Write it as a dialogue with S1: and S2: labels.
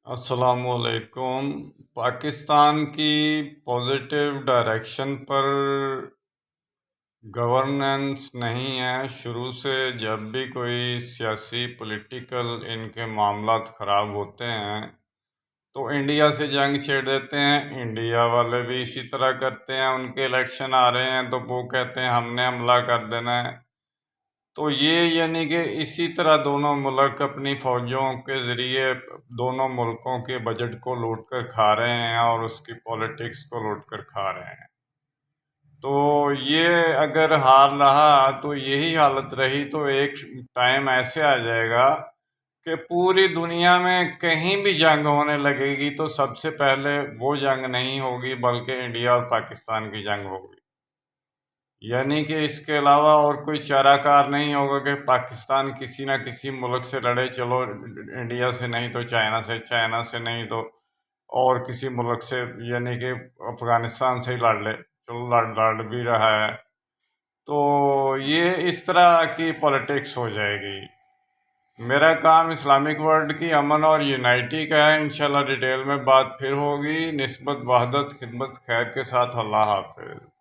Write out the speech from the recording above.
S1: السلام علیکم۔ پاکستان کی پازیٹیو ڈائریکشن پر گورننس نہیں ہے۔ شروع سے جب بھی کوئی سیاسی پولیٹیکل ان کے معاملات خراب ہوتے ہیں تو انڈیا سے جنگ چھیڑ دیتے ہیں۔ انڈیا والے بھی اسی طرح کرتے ہیں۔ ان کے الیکشن آ رہے ہیں تو وہ کہتے ہیں ہم نے حملہ کر دینا ہے۔ تو یہ یعنی کہ اسی طرح دونوں ملک اپنی فوجوں کے ذریعے دونوں ملکوں کے بجٹ کو لوٹ کر کھا رہے ہیں اور اس کی پولیٹکس کو لوٹ کر کھا رہے ہیں۔ تو یہ اگر حال رہا تو یہی حالت رہی تو ایک ٹائم ایسے آ جائے گا کہ پوری دنیا میں کہیں بھی جنگ ہونے لگے گی تو سب سے پہلے وہ جنگ نہیں ہوگی بلکہ انڈیا اور پاکستان کی جنگ ہوگی۔ یعنی کہ اس کے علاوہ اور کوئی چارہ کار نہیں ہوگا کہ پاکستان کسی نہ کسی ملک سے لڑے، چلو انڈیا سے نہیں تو چائنا سے، چائنا سے نہیں تو اور کسی ملک سے، یعنی کہ افغانستان سے ہی لڑ لے، چلو لڑ بھی رہا ہے۔ تو یہ اس طرح کی پولیٹکس ہو جائے گی۔ میرا کام اسلامک ورلڈ کی امن اور یونائٹی کا ہے۔ انشاءاللہ ڈیٹیل میں بات پھر ہوگی۔ نسبت وحدت خدمت خیر کے ساتھ، اللہ حافظ۔